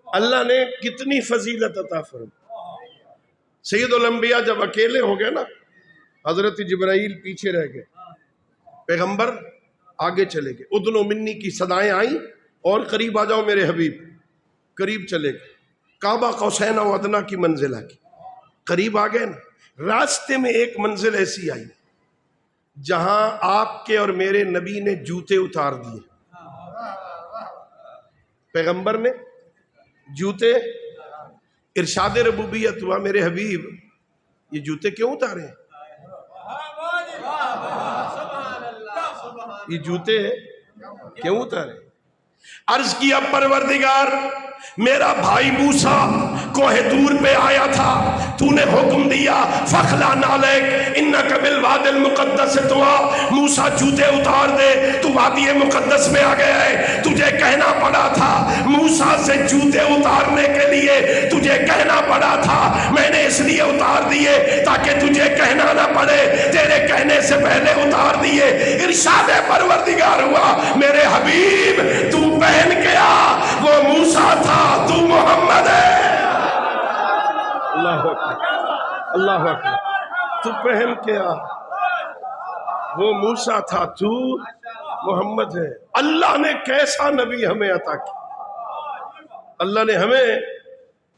اللہ نے کتنی فضیلت عطا فرمائی۔ سید الانبیاء جب اکیلے ہو گئے نا، حضرت جبرائیل پیچھے رہ گئے، پیغمبر آگے چلے گئے، ادنو منی کی صدائیں آئیں اور قریب آ جاؤ میرے حبیب، قریب چلے گئے، کعبہ قوسین و ادنیٰ کی منزل آ گئی، قریب آ گئے نا۔ راستے میں ایک منزل ایسی آئی جہاں آپ کے اور میرے نبی نے جوتے اتار دیے، پیغمبر نے جوتے، ارشاد ربوبیت ہوا، میرے حبیب یہ جوتے کیوں اتارے ہیں؟ یہ جوتے کیوں اتارے؟ عرض کیا پروردگار میرا بھائی موسیٰ کوہ طور پہ آیا تھا، تو نے حکم دیا فخلا نعلیک انک بالواد المقدس طویٰ، موسیٰ جوتے اتار دے، تو وادی مقدس میں آ گیا ہے۔ تجھے کہنا پڑا تھا موسیٰ سے جوتے اتارنے کے لیے، تجھے کہنا پڑا تھا، میں نے اس لیے اتار دیے تاکہ تجھے کہنا نہ پڑے، تیرے کہنے سے پہلے اتار دیے۔ ارشاد پروردگار ہوا میرے حبیب تو پہن کے آ، وہ موسیٰ تھا تو محمد ہے۔ اللہ اکبر، اللہ اکبر، تو پہن کے آ، وہ موسیٰ تھا تو محمد ہے۔ اللہ نے کیسا نبی ہمیں عطا کیا، اللہ نے ہمیں،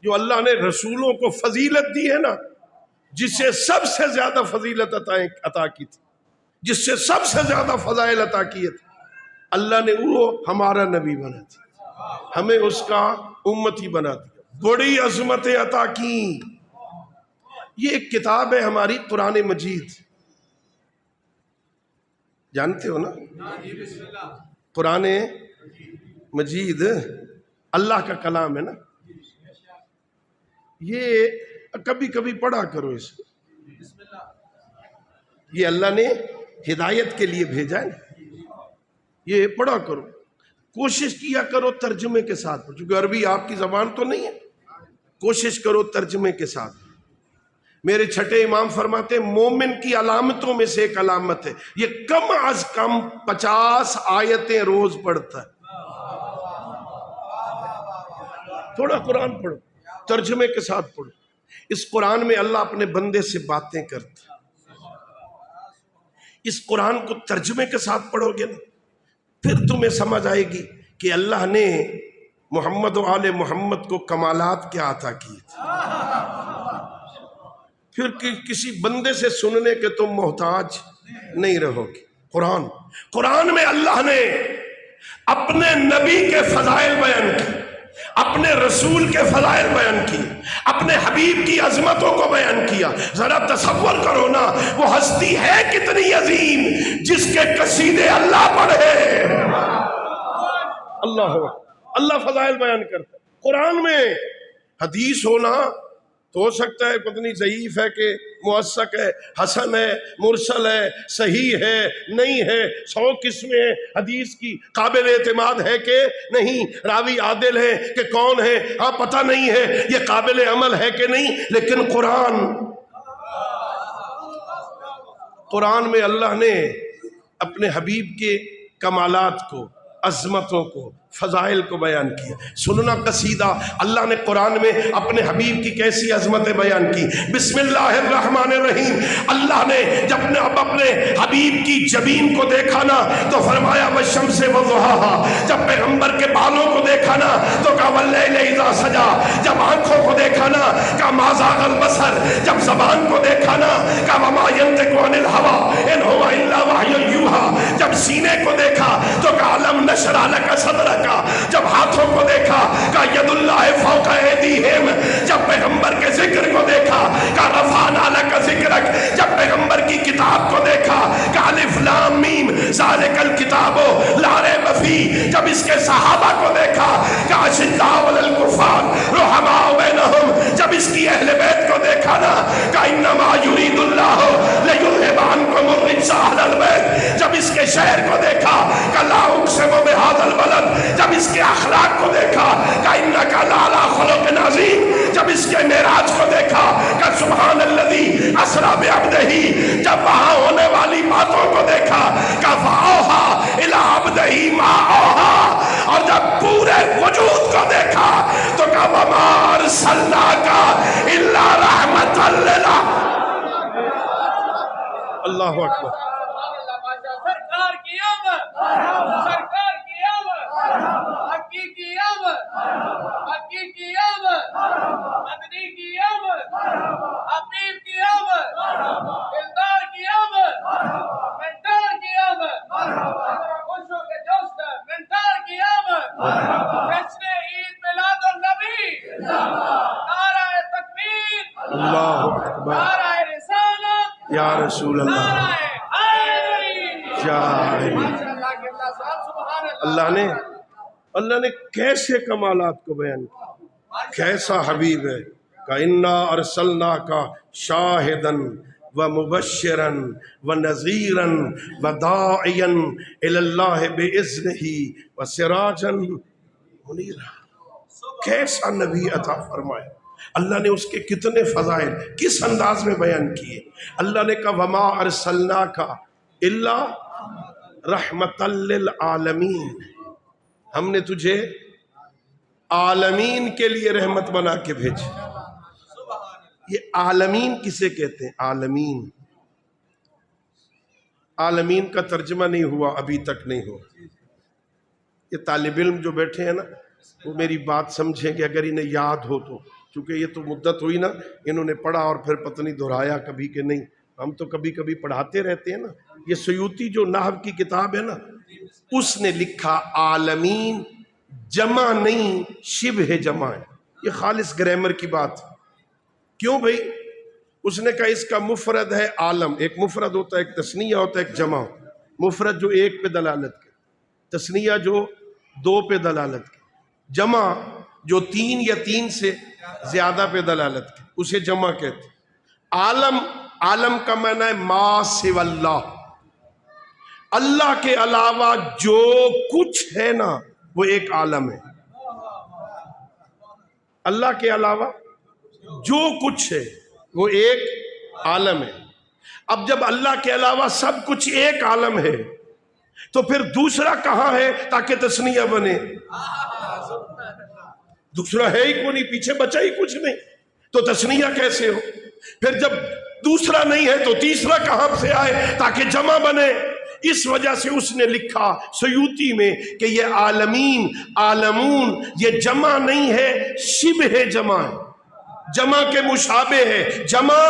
جو اللہ نے رسولوں کو فضیلت دی ہے نا، جس سے سب سے زیادہ فضیلت عطا کی تھی، جس سے سب سے زیادہ فضائل عطا کیے تھے، اللہ نے وہ ہمارا نبی بنا دیا، ہمیں اس کا امتی بنا دیا، بڑی عظمت عطا کی۔ یہ ایک کتاب ہے ہماری قرآن مجید، جانتے ہو نا قرآن مجید اللہ کا کلام ہے نا، یہ کبھی کبھی پڑھا کرو اس کو، یہ اللہ نے ہدایت کے لیے بھیجا ہے، یہ پڑھا کرو، کوشش کیا کرو ترجمے کے ساتھ، کیونکہ عربی آپ کی زبان تو نہیں ہے، کوشش کرو ترجمے کے ساتھ۔ میرے چھٹے امام فرماتے ہیں مومن کی علامتوں میں سے ایک علامت ہے یہ کم از کم 50 آیتیں روز پڑھتا ہے۔ تھوڑا قرآن پڑھو، ترجمے کے ساتھ پڑھو۔ اس قرآن میں اللہ اپنے بندے سے باتیں کرتا ہے، اس قرآن کو ترجمے کے ساتھ پڑھو گے نا، پھر تمہیں سمجھ آئے گی کہ اللہ نے محمد و آل محمد کو کمالات کیا عطا کیے تھے۔ پھر کسی بندے سے سننے کے تم محتاج نہیں رہو گے۔ قرآن میں اللہ نے اپنے نبی کے فضائل بیان کی، اپنے رسول کے فضائل بیان کی، اپنے حبیب کی عظمتوں کو بیان کیا۔ ذرا تصور کرو نا، وہ ہستی ہے کتنی عظیم جس کے قصیدے اللہ پڑھے۔ اللہ فضائل بیان کرتا ہے قرآن میں۔ حدیث ہونا تو ہو سکتا ہے پتنی ضعیف ہے کہ موثق ہے، حسن ہے، مرسل ہے، صحیح ہے، نہیں ہے، 100 قسمیں ہیں حدیث کی، قابل اعتماد ہے کہ نہیں، راوی عادل ہے کہ کون ہے، ہاں پتہ نہیں ہے، یہ قابل عمل ہے کہ نہیں۔ لیکن قرآن میں اللہ نے اپنے حبیب کے کمالات کو، عظمتوں کو، فضائل کو بیان کیا۔ سننا قصیدہ اللہ نے قرآن میں اپنے حبیب کی کیسی عظمتیں بیان کی۔ بسم اللہ الرحمن الرحیم۔ اللہ نے جب اپنے حبیب کی جبین کو دیکھا نا تو فرمایا والشمس وضحاها۔ جب پیغمبر کے بالوں کو دیکھا نا تو کہا واللیل اذا سجا۔ جب آنکھوں کو دیکھا نا کہا ما زاغ البصر۔ جب زبان کو دیکھا نا کہا وما ينطق عن الهوى ان هو الا وحی یوحی۔ جب سینے کو دیکھا تو کہا الم نشرح لک صدرک۔ جب ہاتھوں کو دیکھا کہ ید اللہ فوق ایدیہم۔ جب پیغمبر کے ذکر کو دیکھا کہ رفعنا لک ذکرک۔ جب پیغمبر کی کتاب کو دیکھا کہ الف لام میم ذالک الکتاب لا ریب فیہ۔ جب اس کے صحابہ کو دیکھا کہ اشداء علی الکفار رحماء بینہم۔ جب اس کی اہل بیت کو دیکھا نا کہ انما یرید اللہ لیذھب عنکم الرجس اہل البیت۔ جب اس کے شہر کو دیکھا کہ لا اقسم بہذا البلد۔ جب اس کے اخلاق کو دیکھا کہ انک لعلی خلق عظیم۔ جب اس کے معراج کو دیکھا کہ سبحان الذی اسری بعبدہ۔ جب وہاں ہونے والی باتوں کو دیکھا کہ فاوحی الی عبدہ ما اوحی۔ اور جب پورے وجود کو دیکھا تو کہ وما ارسلناک الا رحمۃ للعالمین۔ اللہ اکبر۔ سرکار کی آمد، سرکار کی آمد، حقیقی آمد، حقیقی آمد، مدنی کی آمد، حبیب کی آمد، دلدار کی آمد، منٹار کی آمد، خوش ہو کے دوست منٹار کی آمد۔ جشن عید میلاد النبی، نعرہ تکبیر، اللہ اکبر، نعرہ رسالت، یا رسول اللہ، نعرہ اللہ نے کیسے کمالات کو بیان کیا، کیسا حبیب ہے۔ کہ انا ارسلناک شاہدا ومبشرا ونذیرا وداعیا الی اللہ باذنہ وسراجا منیرا۔ کیسا نبی عطا فرمایا۔ اللہ نے اس کے کتنے فضائل کس انداز میں بیان کیے۔ اللہ نے کہا وما ارسلناک الا رحمۃ للعالمین۔ ہم نے تجھے عالمین کے لیے رحمت بنا کے بھیجا۔ یہ عالمین کسے کہتے ہیں؟ عالمین، عالمین کا ترجمہ نہیں ہوا، ابھی تک نہیں ہوا۔ یہ طالب علم جو بیٹھے ہیں نا وہ میری بات سمجھیں گے اگر انہیں یاد ہو تو، چونکہ یہ تو مدت ہوئی نا انہوں نے پڑھا اور پھر پتہ نہیں دہرایا کبھی کہ نہیں۔ ہم تو کبھی کبھی پڑھاتے رہتے ہیں نا۔ یہ سیوطی جو نحو کی کتاب ہے نا اس نے لکھا عالمین جمع نہیں شبہ جمع ہے۔ یہ خالص گرامر کی بات ہے۔ کیوں بھئی؟ اس نے کہا اس کا مفرد ہے عالم، ایک مفرد ہوتا ہے، ایک تثنیہ ہوتا ہے، ایک جمع۔ مفرد جو ایک پہ دلالت کرے، تثنیہ جو دو پہ دلالت کرے، جمع جو تین یا تین سے زیادہ پہ دلالت کرے، اسے جمع کہتے ہیں۔ عالم کا معنی ہے ما سوی اللہ، اللہ کے علاوہ جو کچھ ہے نا وہ ایک عالم ہے۔ اللہ کے علاوہ جو کچھ ہے وہ ایک عالم ہے۔ اب جب اللہ کے علاوہ سب کچھ ایک عالم ہے تو پھر دوسرا کہاں ہے تاکہ تثنیہ بنے؟ دوسرا ہے ہی کوئی نہیں، پیچھے بچا ہی کچھ نہیں، تو تثنیہ کیسے ہو؟ پھر جب دوسرا نہیں ہے تو تیسرا کہاں سے آئے تاکہ جمع بنے؟ اس وجہ سے اس نے لکھا سیوطی میں کہ یہ عالمین عالمون یہ جمع نہیں ہے، شبہ جمع ہے۔ جمع کے مشابہ ہے، جمع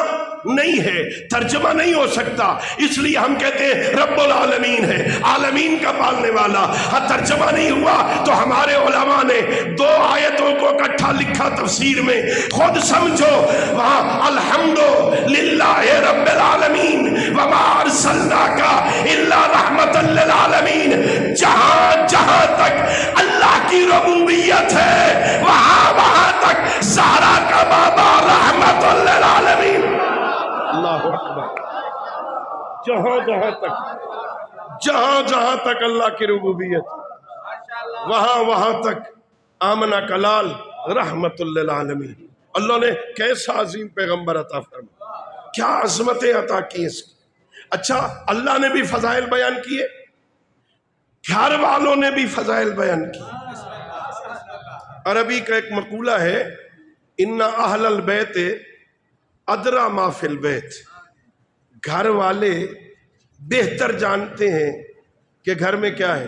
نہیں ہے، ترجمہ نہیں ہو سکتا، اس لیے ہم کہتے ہیں رب العالمین ہے، عالمین کا پالنے والا۔ ہاں ترجمہ نہیں ہوا تو ہمارے علماء نے 2 آیتوں کو اکٹھا لکھا تفسیر میں، خود سمجھو وہاں الحمدللہ رب العالمین وما ارسلناک الا رحمت للعالمین، جہاں جہاں تک اللہ کی ربوبیت ہے وہاں تک زہرا کا بابا رحمت للعالمین۔ اللہ اکبر، جہاں جہاں تک اللہ کی ربوبیت وہاں تک آمنہ کلال رحمت للعالمین۔ اللہ نے کیسا عظیم پیغمبر عطا فرمایا، کیا عظمتیں عطا کی اس کی۔ اچھا اللہ نے بھی فضائل بیان کیے، گھر والوں نے بھی فضائل بیان کیے۔ عربی کا ایک مقولہ ہے، ان اہل البیت ادری ما فی البیت، گھر والے بہتر جانتے ہیں کہ گھر میں کیا ہے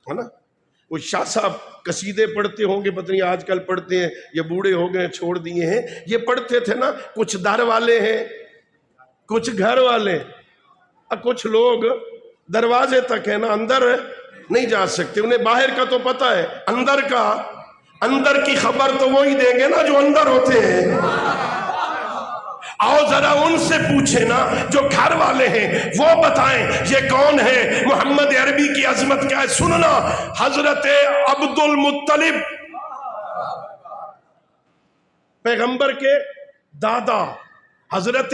نا۔ وہ شاہ صاحب قصیدے پڑھتے ہوں گے، پتہ نہیں آج کل پڑھتے ہیں یہ بوڑھے ہو گئے چھوڑ دیے ہیں، یہ پڑھتے تھے نا، کچھ در والے ہیں کچھ گھر والے، کچھ لوگ دروازے تک ہے نا، اندر نہیں جا سکتے، انہیں باہر کا تو پتہ ہے، اندر کی خبر تو وہی دیں گے نا جو اندر ہوتے ہیں۔ آؤ ذرا ان سے پوچھیں نا جو گھر والے ہیں، وہ بتائیں یہ کون ہے، محمد عربی کی عظمت کیا ہے۔ سننا، حضرت عبد المطلب پیغمبر کے دادا، حضرت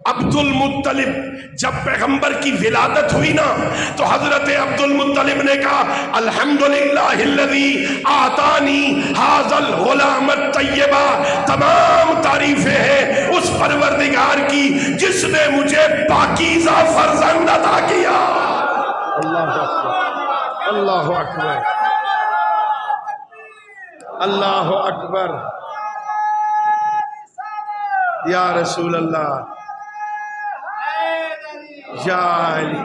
عبد المطلب، جب پیغمبر کی ولادت ہوئی نا تو حضرت عبد المطلب نے کہا الحمدللہ الذی آتانی ھذا الغلام الطیبہ، تمام تعریفیں ہیں اس پروردگار کی جس نے مجھے پاکیزہ فرزند عطا کیا۔ اللہ اکبر، اللہ اکبر، اللہ اکبر، یا رسول اللہ، یا علی،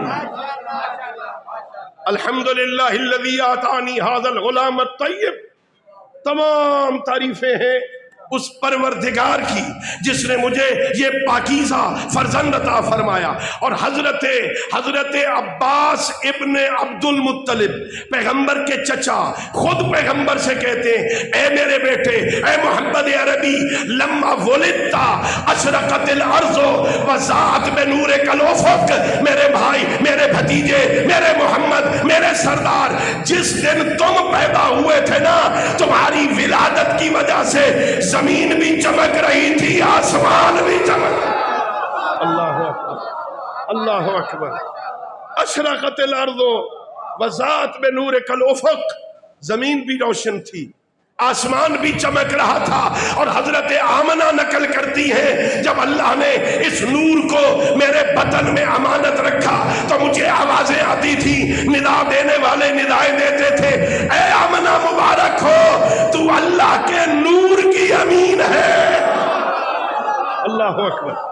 الحمدللہ الذی آتانی ھذا الغلام الطیب، تمام تعریفیں ہیں اس پروردگار کی جس نے مجھے یہ پاکیزہ فرزند عطا فرمایا۔ اور حضرت عباس ابن عبد المطلب پیغمبر کے چچا خود پیغمبر سے کہتے ہیں اے میرے بیٹے، اے محمد عربی، لما ولدتا اشرقت الارض وضاءت بنورک الافق، میرے بھائی، میرے بھتیجے، میرے محمد، میرے سردار، جس دن تم پیدا ہوئے تھے نا، تمہاری ولادت کی وجہ سے زمین بھی چمک رہی تھی، آسمان بھی چمک رہی تھی۔ اللہ اکبر، اللہ اکبر، اشرقت الارض وضاءت بنورک الافق، زمین بھی روشن تھی، آسمان بھی چمک رہا تھا۔ اور حضرت آمنہ نقل کرتی ہیں جب اللہ نے اس نور کو میرے بطن میں امانت رکھا تو مجھے آوازیں آتی تھی، ندا دینے والے ندائیں دیتے تھے، اے آمنہ مبارک ہو تو اللہ کے نور کی امین ہے۔ اللہ اکبر،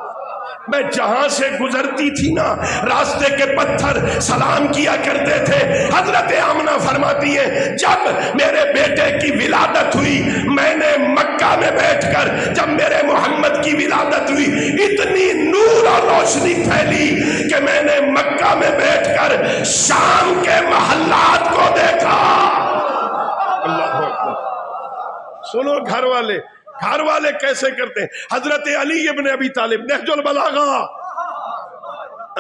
میں جہاں سے گزرتی تھی نا راستے کے پتھر سلام کیا کرتے تھے۔ حضرت آمنہ فرماتی ہے جب میرے بیٹے کی ولادت ہوئی، میں نے مکہ میں بیٹھ کر جب میرے محمد کی ولادت ہوئی، اتنی نور اور روشنی پھیلی کہ میں نے مکہ میں بیٹھ کر شام کے محلات کو دیکھا۔ اللہ اکبر، سنو گھر والے کیسے کرتے ہیں۔ حضرت علی ابن ابی طالب نہج البلاغہ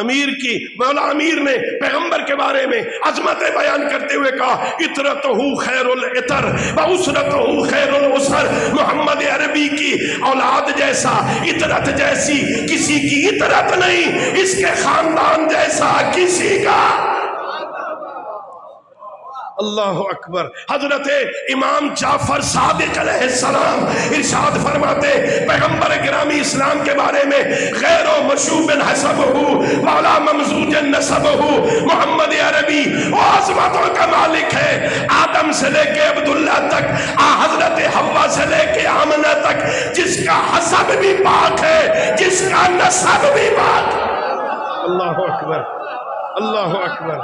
امیر کی، مولا امیر نے پیغمبر کے بارے میں عظمتیں بیان کرتے ہوئے کہا اطرتہ خیر العطر واسرتہ خیر الاسر، محمد عربی کی اولاد جیسا، عطرت جیسی کسی کی عطرت نہیں، اس کے خاندان جیسا کسی کا۔ اللہ اکبر، حضرت امام جعفر صادق علیہ السلام ارشاد فرماتے پیغمبر گرامی اسلام کے بارے میں غیر و مشوب حسبہ والا ممزوج نسبہ، محمد عربی وہ عظمتوں کا مالک ہے، آدم سے لے کے عبداللہ تک، حضرت حوا سے لے کے آمنہ تک، جس کا حسب بھی پاک ہے، جس کا نسب بھی پاک۔ اللہ اکبر، اللہ اکبر،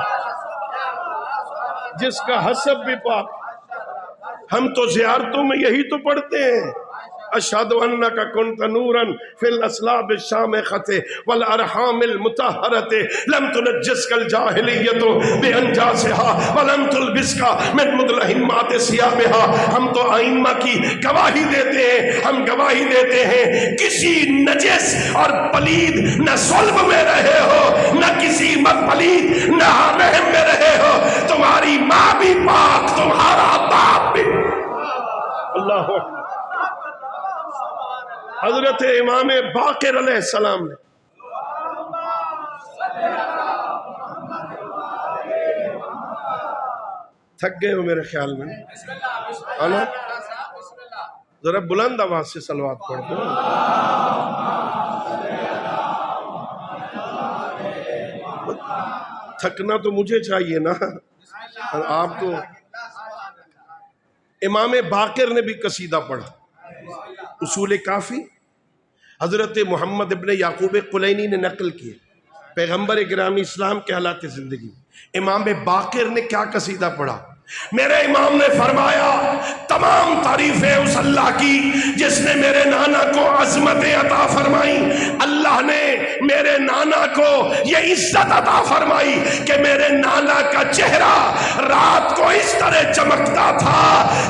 جس کا حسب بھی پاک۔ ہم تو زیارتوں میں یہی تو پڑھتے ہیں اشہد انک کنت نورا فی الاسلاب الشامخۃ والارحام المطہرۃ لم تنجسک الجاہلیۃ بانجاسها ولم تلبسک من مدلہمات ثیابها. ہم تو ائمہ کی گواہی دیتے ہیں، ہم گواہی دیتے ہیں کسی نجس اور پلید نہ صلب میں رہے ہو، نہ کسی پلید نہ رحم میں رہے ہو. تمہاری ماں بھی پاک، تمہارا باپ بھی. اللہ اکبر. حضرت امام باقر علیہ السلام نے تھک گئے ہو میرے خیال میں آنا، ذرا بلند آواز سے صلوات پڑھ دو. تھکنا تو مجھے چاہیے نا، آپ تو. امام باقر نے بھی قصیدہ پڑھا، اصول کافی حضرت محمد ابن یعقوب قلینی نے نقل کیے پیغمبر گرامی اسلام کے حالات زندگی. امام باقر نے کیا قصیدہ پڑھا؟ میرے امام نے فرمایا تمام تعریفیں اس اللہ کی جس نے میرے نانا کو عظمتیں عطا فرمائی. اللہ نے میرے نانا کو یہ عزت عطا فرمائی کہ میرے نانا کا چہرہ رات کو اس طرح چمکتا تھا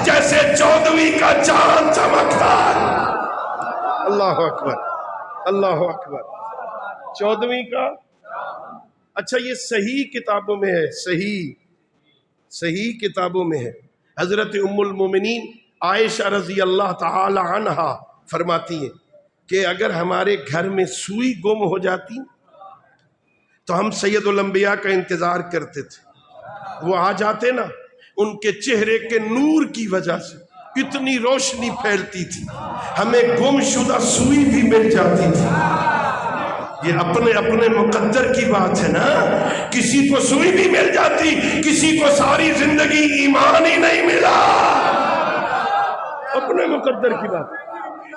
جیسے 14ویں کا چاند چمکتا ہے. اللہ اکبر، اللہ اکبر. 14ویں کا. اچھا یہ صحیح کتابوں میں ہے، صحیح کتابوں میں ہے. حضرت ام المومنین عائشہ رضی اللہ تعالی عنہا فرماتی ہیں کہ اگر ہمارے گھر میں سوئی گم ہو جاتی تو ہم سید الانبیاء کا انتظار کرتے تھے. وہ آ جاتے نا، ان کے چہرے کے نور کی وجہ سے اتنی روشنی پھیلتی تھی، ہمیں گم شدہ سوئی بھی مل جاتی تھی. یہ اپنے اپنے مقدر کی بات ہے نا. کسی کو سوئی بھی مل جاتی، کسی کو ساری زندگی ایمان ہی نہیں ملا. اپنے مقدر کی بات.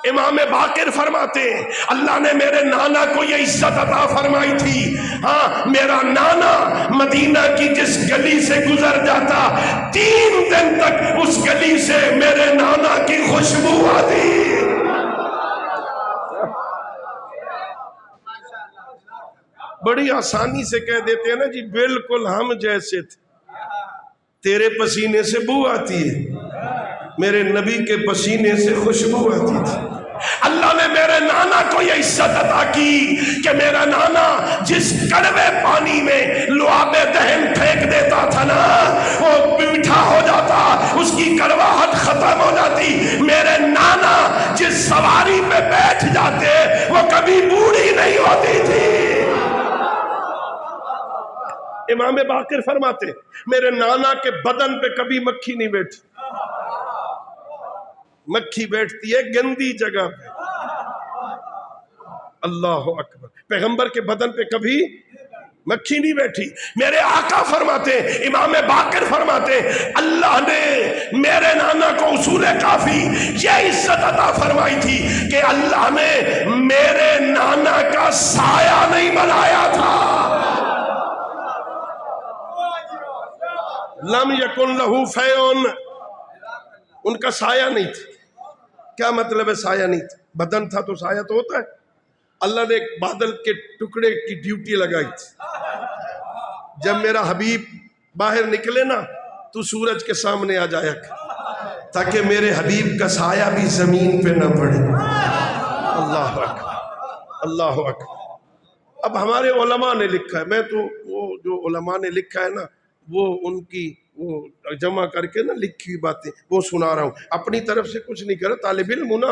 امام باقر فرماتے ہیں اللہ نے میرے نانا کو یہ عزت عطا فرمائی تھی. ہاں میرا نانا مدینہ کی جس گلی سے گزر جاتا 3 دن تک اس گلی سے میرے نانا کی خوشبو آتی. بڑی آسانی سے کہہ دیتے ہیں نا جی بالکل ہم جیسے تھے. تیرے پسینے سے بو آتی ہے، میرے نبی کے پسینے سے خوشبو آتی تھی. اللہ نے میرے نانا کو یہ عزت عطا کی کہ میرا نانا جس کڑوے پانی میں لعاب دہن پھینک دیتا تھا نا وہ میٹھا ہو جاتا، اس کی کڑواہٹ ختم ہو جاتی. میرے نانا جس سواری پہ بیٹھ جاتے وہ کبھی بوڑھی نہیں ہوتی تھی. امام باقر فرماتے میرے نانا کے بدن پہ کبھی مکھی نہیں بیٹھی. مکھی بیٹھتی ہے گندی جگہ پہ. اللہ اکبر. پیغمبر کے بدن پہ کبھی مکھی نہیں بیٹھی. میرے آقا فرماتے امام باقر فرماتے اللہ نے میرے نانا کو اصول کافی یہ عزت عطا فرمائی تھی کہ اللہ نے میرے نانا کا سایہ نہیں بنایا تھا. لم یکن لہو فیون، ان کا سایہ نہیں تھا. کیا مطلب ہے سایہ نہیں تھا؟ بدن تھا تو سایہ تو ہوتا ہے. اللہ نے ایک بادل کے ٹکڑے کی ڈیوٹی لگائی تھی، جب میرا حبیب باہر نکلے نا تو سورج کے سامنے آ جایا تاکہ میرے حبیب کا سایہ بھی زمین پہ نہ پڑے. اللہ اکبر، اللہ اکبر. اب ہمارے علماء نے لکھا ہے، میں تو وہ جو علماء نے لکھا ہے نا وہ ان کی وہ جمع کر کے نا لکھی ہوئی باتیں وہ سنا رہا ہوں. اپنی طرف سے کچھ نہیں کر رہا، طالب علم ہوں نا.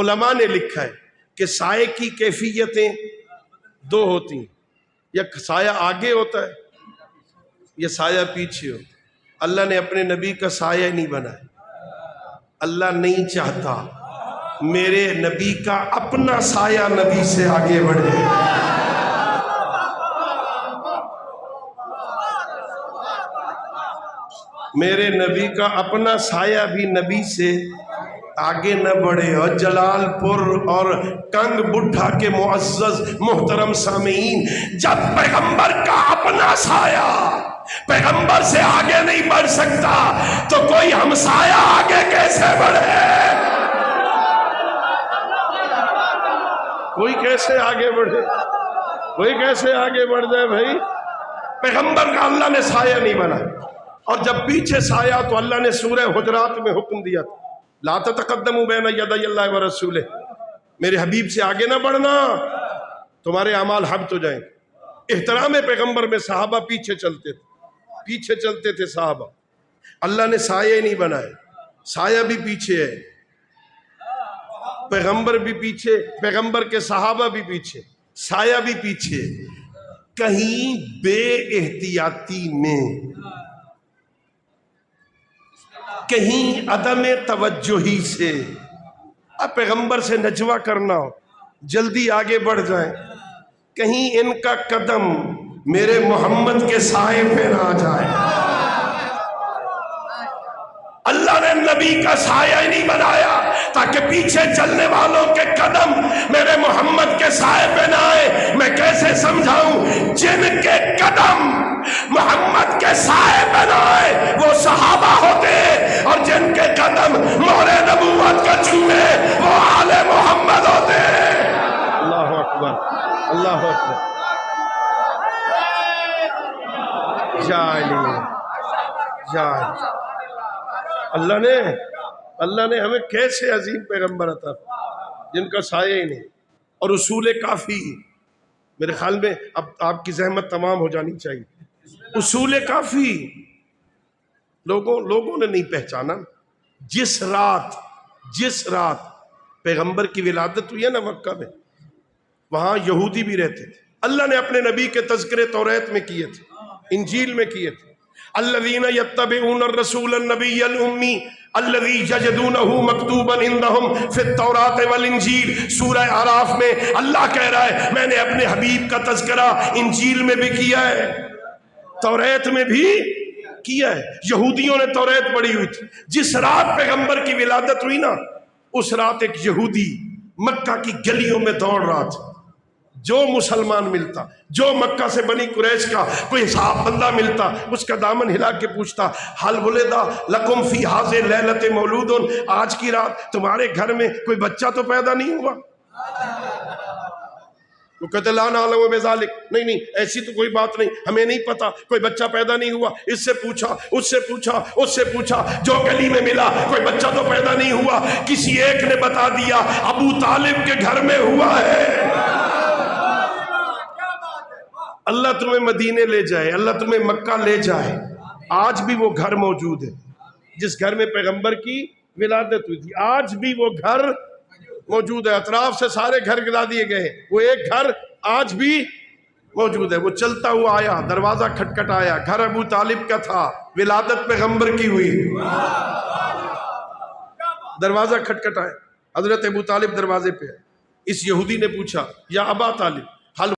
علماء نے لکھا ہے کہ سائے کی کیفیتیں 2 ہوتی ہیں. یا سایہ آگے ہوتا ہے یا سایہ پیچھے ہوتا ہے. اللہ نے اپنے نبی کا سایہ نہیں بنایا. اللہ نہیں چاہتا میرے نبی کا اپنا سایہ نبی سے آگے بڑھے. میرے نبی کا اپنا سایہ بھی نبی سے آگے نہ بڑھے. اور جلال پور اور کنگ بٹھا کے معزز محترم سامعین، جب پیغمبر کا اپنا سایہ پیغمبر سے آگے نہیں بڑھ سکتا تو کوئی ہمسایہ آگے کیسے بڑھے؟ کوئی کیسے آگے بڑھے، کوئی کیسے آگے بڑھ جائے بھائی؟ پیغمبر کا اللہ نے سایہ نہیں بنا، اور جب پیچھے سایہ تو اللہ نے سورہ حجرات میں حکم دیا تھا لا تتقدموا بین یدی اللہ ورسولہ، میرے حبیب سے آگے نہ بڑھنا، تمہارے اعمال حبط ہو جائیں گے۔ احترام پیغمبر میں صحابہ پیچھے چلتے تھے صحابہ، اللہ نے سایہ ہی نہیں بنائے، سایہ بھی پیچھے ہے، پیغمبر بھی پیچھے، پیغمبر کے صحابہ بھی پیچھے، سایہ بھی پیچھے۔ کہیں بے احتیاطی میں، کہیں عدم توجہی سے، اب پیغمبر سے نجوہ کرنا ہو، جلدی آگے بڑھ جائیں، کہیں ان کا قدم میرے محمد کے سائے پہ نہ آ جائے۔ اللہ نے نبی کا سایہ ہی نہیں بنایا تاکہ پیچھے چلنے والوں کے قدم میرے محمد کے سائے پہ نہ آئے۔ میں کیسے سمجھاؤں؟ جن کے قدم محمد کے سائے پہ نہ آئے وہ صحابہ ہوتے، اور جن کے قدم مہر نبوت کا چومے وہ آل محمد ہوتے۔ اللہ اکبر، اللہ اکبر۔ اللہ نے ہمیں کیسے عظیم پیغمبر عطا جن کا سایہ ہی نہیں، اور اصول کافی، میرے خیال میں اب آپ کی زحمت تمام ہو جانی چاہیے۔ اصول کافی لوگوں نے نہیں پہچانا۔ جس رات پیغمبر کی ولادت ہوئی ہے نا مکہ میں، وہاں یہودی بھی رہتے تھے۔ اللہ نے اپنے نبی کے تذکرے توریت میں کیے تھے، انجیل میں کیے تھے۔ الذین یتبعون الرسول النبی الامی الذی یجدونہ مکتوبا عندہم فی التوراۃ والانجیل۔ سورہ اعراف میں اللہ کہہ رہا ہے میں نے اپنے حبیب کا تذکرہ انجیل میں بھی کیا ہے، توریت میں بھی کیا ہے۔ یہودیوں نے توریت پڑھی ہوئی تھی۔ جس رات پیغمبر کی ولادت ہوئی نا، اس رات ایک یہودی مکہ کی گلیوں میں دوڑ رہا تھا، جو مسلمان ملتا، جو مکہ سے بنی قریش کا کوئی صاحب بندہ ملتا، اس کا دامن ہلا کے پوچھتا حل ولدا لکم فی ھذہ لیلۃ مولود، آج کی رات تمہارے گھر میں کوئی بچہ تو پیدا نہیں ہوا؟ وہ کہتے لا نعلم بذالک، نہیں ایسی تو کوئی بات نہیں، ہمیں نہیں پتا، کوئی بچہ پیدا نہیں ہوا۔ اس سے پوچھا، اس سے پوچھا، اس سے پوچھا، جو گلی میں ملا کوئی بچہ تو پیدا نہیں ہوا۔ کسی ایک نے بتا دیا ابو طالب کے گھر میں ہوا ہے۔ اللہ تمہیں مدینے لے جائے، اللہ تمہیں مکہ لے جائے، آج بھی وہ گھر موجود ہے جس گھر میں پیغمبر کی ولادت ہوئی تھی، آج بھی وہ گھر موجود ہے۔ اطراف سے سارے گھر گرا دیے گئے ہیں، وہ ایک گھر آج بھی موجود ہے۔ وہ چلتا ہوا آیا، دروازہ کھٹکھٹایا، گھر ابو طالب کا تھا، ولادت پیغمبر کی ہوئی، دروازہ کھٹکھٹایا، حضرت ابو طالب دروازے پہ ہے۔ اس یہودی نے پوچھا یا ابا طالب،